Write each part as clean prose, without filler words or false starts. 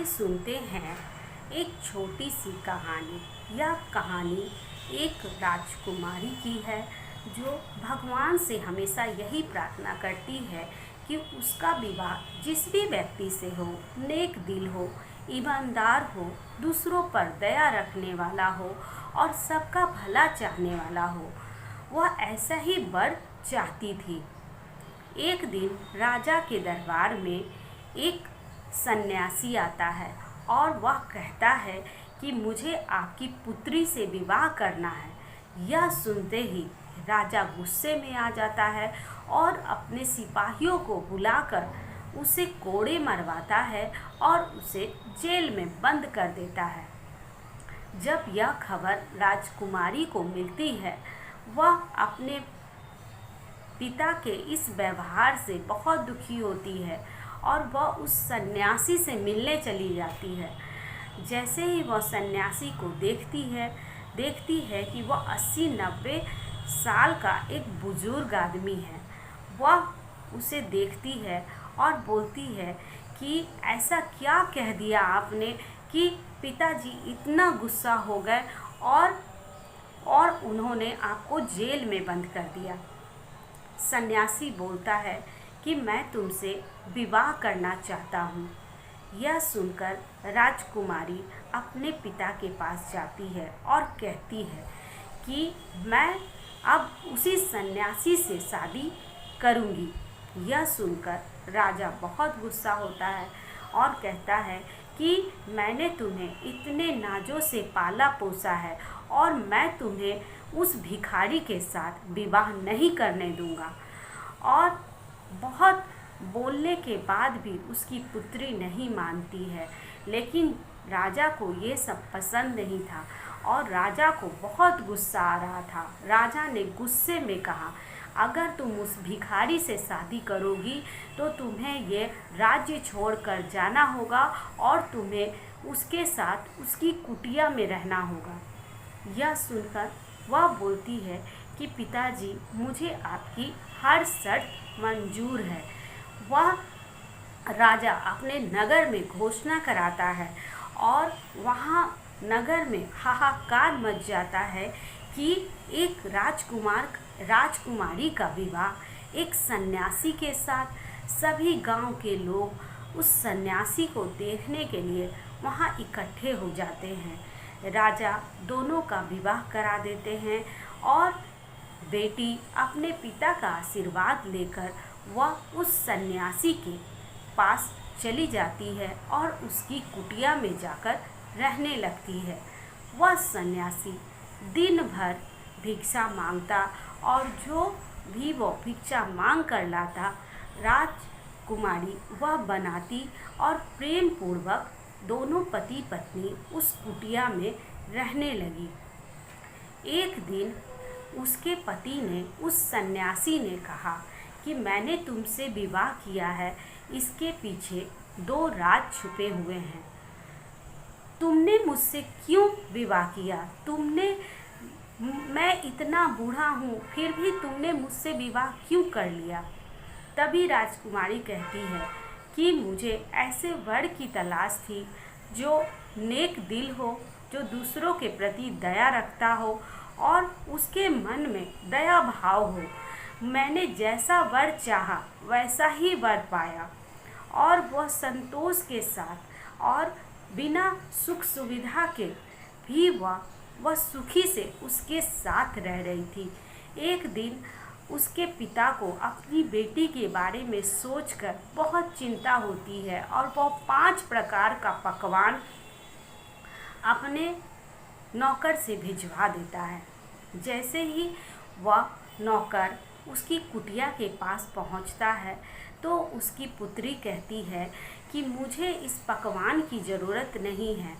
आइए सुनते हैं एक छोटी सी कहानी। यह कहानी एक राजकुमारी की है जो भगवान से हमेशा यही प्रार्थना करती है कि उसका विवाह जिस भी व्यक्ति से हो, नेक दिल हो, ईमानदार हो, दूसरों पर दया रखने वाला हो और सबका भला चाहने वाला हो। वह ऐसा ही वर चाहती थी। एक दिन राजा के दरबार में एक सन्यासी आता है और वह कहता है कि मुझे आपकी पुत्री से विवाह करना है। यह सुनते ही राजा गुस्से में आ जाता है और अपने सिपाहियों को बुलाकर उसे कोड़े मरवाता है और उसे जेल में बंद कर देता है। जब यह खबर राजकुमारी को मिलती है, वह अपने पिता के इस व्यवहार से बहुत दुखी होती है और वह उस सन्यासी से मिलने चली जाती है। जैसे ही वह सन्यासी को देखती है कि वह 80-90 साल का एक बुजुर्ग आदमी है। वह उसे देखती है और बोलती है कि ऐसा क्या कह दिया आपने कि पिताजी इतना गुस्सा हो गए और उन्होंने आपको जेल में बंद कर दिया। सन्यासी बोलता है कि मैं तुमसे विवाह करना चाहता हूँ। यह सुनकर राजकुमारी अपने पिता के पास जाती है और कहती है कि मैं अब उसी सन्यासी से शादी करूँगी। यह सुनकर राजा बहुत गुस्सा होता है और कहता है कि मैंने तुम्हें इतने नाजों से पाला पोसा है और मैं तुम्हें उस भिखारी के साथ विवाह नहीं करने दूंगा। और बहुत बोलने के बाद भी उसकी पुत्री नहीं मानती है, लेकिन राजा को ये सब पसंद नहीं था और राजा को बहुत गुस्सा आ रहा था। राजा ने गुस्से में कहा, अगर तुम उस भिखारी से शादी करोगी तो तुम्हें ये राज्य छोड़कर जाना होगा और तुम्हें उसके साथ उसकी कुटिया में रहना होगा। यह सुनकर वह बोलती है कि पिताजी, मुझे आपकी हर शर्त मंजूर है। वह राजा अपने नगर में घोषणा कराता है और वहाँ नगर में हाहाकार मच जाता है कि एक राजकुमारी का विवाह एक सन्यासी के साथ। सभी गांव के लोग उस सन्यासी को देखने के लिए वहाँ इकट्ठे हो जाते हैं। राजा दोनों का विवाह करा देते हैं और बेटी अपने पिता का आशीर्वाद लेकर वह उस सन्यासी के पास चली जाती है और उसकी कुटिया में जाकर रहने लगती है। वह सन्यासी दिन भर भिक्षा मांगता और जो भी वो भिक्षा मांग कर लाता, राजकुमारी वह बनाती और प्रेम पूर्वक दोनों पति पत्नी उस कुटिया में रहने लगी। एक दिन उसके पति ने, उस सन्यासी ने कहा कि मैंने तुमसे विवाह किया है, इसके पीछे 2 राज छुपे हुए हैं। तुमने मुझसे क्यों विवाह किया? मैं इतना बूढ़ा हूँ फिर भी तुमने मुझसे विवाह क्यों कर लिया? तभी राजकुमारी कहती है कि मुझे ऐसे वर की तलाश थी जो नेक दिल हो, जो दूसरों के प्रति दया रखता हो और उसके मन में दया भाव हो। मैंने जैसा वर चाहा वैसा ही वर पाया और वह संतोष के साथ और बिना सुख सुविधा के भी वह सुखी से उसके साथ रह रही थी। एक दिन उसके पिता को अपनी बेटी के बारे में सोचकर बहुत चिंता होती है और वह 5 प्रकार का पकवान अपने नौकर से भिजवा देता है। जैसे ही वह नौकर उसकी कुटिया के पास पहुंचता है तो उसकी पुत्री कहती है कि मुझे इस पकवान की ज़रूरत नहीं है।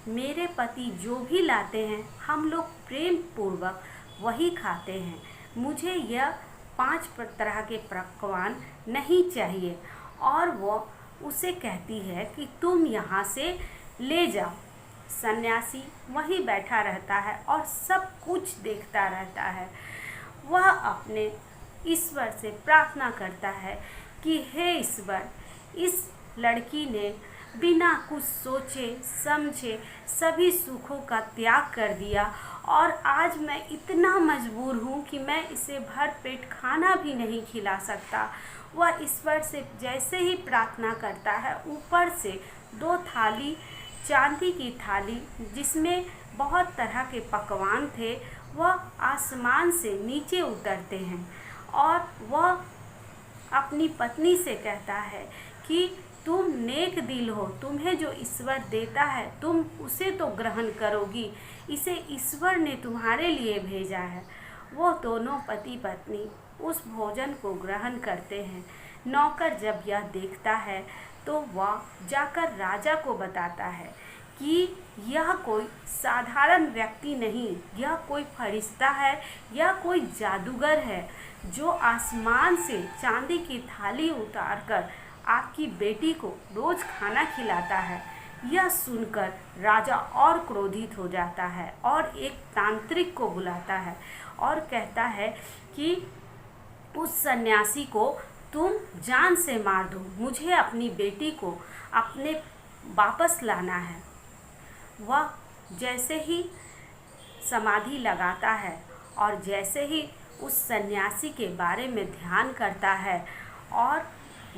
मेरे पति जो भी लाते हैं हम लोग प्रेम पूर्वक वही खाते हैं। मुझे यह 5 तरह के पकवान नहीं चाहिए। और वो उसे कहती है कि तुम यहाँ से ले जाओ। सन्यासी वहीं बैठा रहता है और सब कुछ देखता रहता है। वह अपने ईश्वर से प्रार्थना करता है कि हे ईश्वर, इस लड़की ने बिना कुछ सोचे समझे सभी सुखों का त्याग कर दिया और आज मैं इतना मजबूर हूँ कि मैं इसे भर पेट खाना भी नहीं खिला सकता। वह ईश्वर से जैसे ही प्रार्थना करता है, ऊपर से 2 थाली, चांदी की थाली जिसमें बहुत तरह के पकवान थे, वह आसमान से नीचे उतरते हैं और वह अपनी पत्नी से कहता है कि तुम नेक दिल हो, तुम्हें जो ईश्वर देता है तुम उसे तो ग्रहण करोगी, इसे ईश्वर ने तुम्हारे लिए भेजा है। वो दोनों पति पत्नी उस भोजन को ग्रहण करते हैं। नौकर जब यह देखता है तो वह जाकर राजा को बताता है कि यह कोई साधारण व्यक्ति नहीं, यह कोई फरिश्ता है, यह कोई जादूगर है जो आसमान से चांदी की थाली उतारकर आपकी बेटी को रोज खाना खिलाता है। यह सुनकर राजा और क्रोधित हो जाता है और एक तांत्रिक को बुलाता है और कहता है कि उस सन्यासी को तुम जान से मार दो, मुझे अपनी बेटी को अपने वापस लाना है। वह जैसे ही समाधि लगाता है और जैसे ही उस सन्यासी के बारे में ध्यान करता है और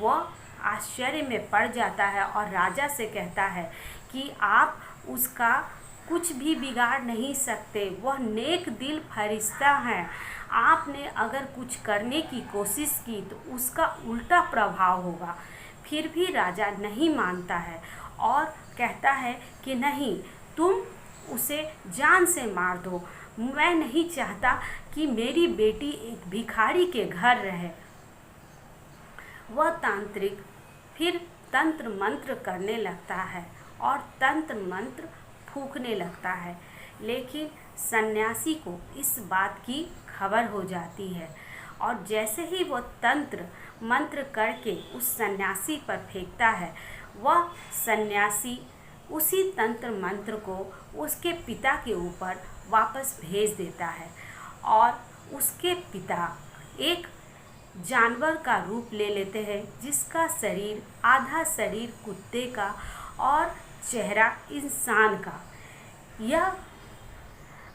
वह आश्चर्य में पड़ जाता है और राजा से कहता है कि आप उसका कुछ भी बिगाड़ नहीं सकते, वह नेक दिल फरिश्ता है। आपने अगर कुछ करने की कोशिश की तो उसका उल्टा प्रभाव होगा। फिर भी राजा नहीं मानता है और कहता है कि नहीं, तुम उसे जान से मार दो, मैं नहीं चाहता कि मेरी बेटी एक भिखारी के घर रहे। वह तांत्रिक फिर तंत्र मंत्र करने लगता है और तंत्र मंत्र फूंकने लगता है, लेकिन सन्यासी को इस बात की खबर हो जाती है और जैसे ही वो तंत्र मंत्र करके उस सन्यासी पर फेंकता है, वह सन्यासी उसी तंत्र मंत्र को उसके पिता के ऊपर वापस भेज देता है और उसके पिता एक जानवर का रूप ले लेते हैं, जिसका शरीर आधा शरीर कुत्ते का और चेहरा इंसान का। यह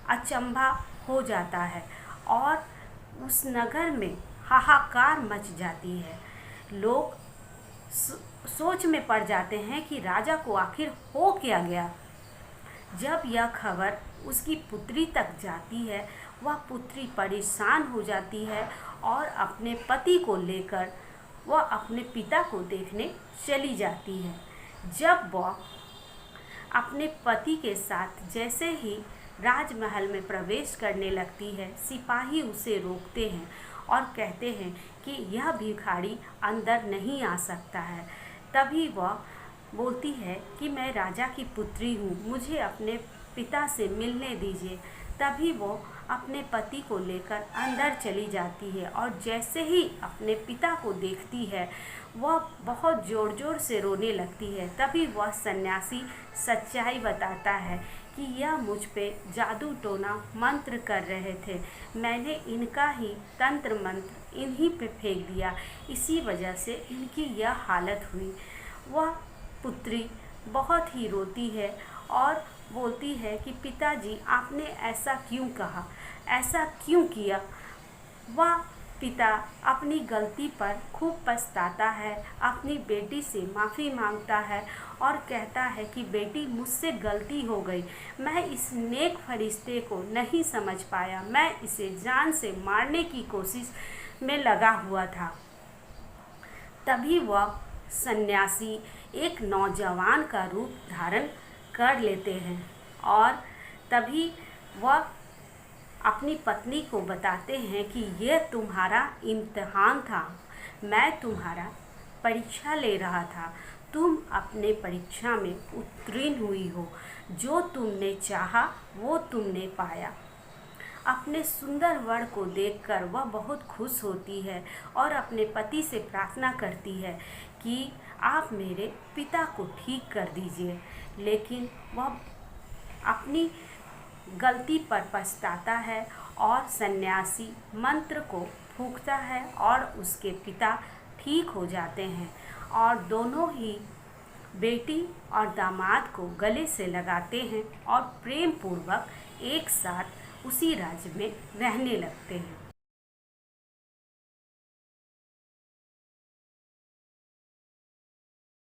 अचंभा हो जाता है और उस नगर में हाहाकार मच जाती है। लोग सोच में पड़ जाते हैं कि राजा को आखिर हो क्या गया। जब यह खबर उसकी पुत्री तक जाती है, वह पुत्री परेशान हो जाती है और अपने पति को लेकर वह अपने पिता को देखने चली जाती है। जब वह अपने पति के साथ जैसे ही राजमहल में प्रवेश करने लगती है, सिपाही उसे रोकते हैं और कहते हैं कि यह भिखारी अंदर नहीं आ सकता है। तभी वह बोलती है कि मैं राजा की पुत्री हूँ, मुझे अपने पिता से मिलने दीजिए। तभी वो अपने पति को लेकर अंदर चली जाती है और जैसे ही अपने पिता को देखती है, वह बहुत ज़ोर ज़ोर से रोने लगती है। तभी वह सन्यासी सच्चाई बताता है कि यह मुझ पे जादू टोना मंत्र कर रहे थे, मैंने इनका ही तंत्र मंत्र इन्हीं पे फेंक दिया, इसी वजह से इनकी यह हालत हुई। वह पुत्री बहुत ही रोती है और बोलती है कि पिताजी आपने ऐसा क्यों कहा, ऐसा क्यों किया। वह पिता अपनी गलती पर खूब पछताता है, अपनी बेटी से माफ़ी मांगता है और कहता है कि बेटी मुझसे गलती हो गई, मैं इस नेक फरिश्ते को नहीं समझ पाया, मैं इसे जान से मारने की कोशिश में लगा हुआ था। तभी वह सन्यासी एक नौजवान का रूप धारण कर लेते हैं और तभी वह अपनी पत्नी को बताते हैं कि यह तुम्हारा इम्तिहान था, मैं तुम्हारा परीक्षा ले रहा था, तुम अपने परीक्षा में उत्तीर्ण हुई हो, जो तुमने चाहा वो तुमने पाया। अपने सुंदर वर को देखकर वह बहुत खुश होती है और अपने पति से प्रार्थना करती है कि आप मेरे पिता को ठीक कर दीजिए, लेकिन वह अपनी गलती पर पछताता है और सन्यासी मंत्र को फूंकता है और उसके पिता ठीक हो जाते हैं और दोनों ही बेटी और दामाद को गले से लगाते हैं और प्रेम पूर्वक एक साथ उसी राज्य में रहने लगते हैं।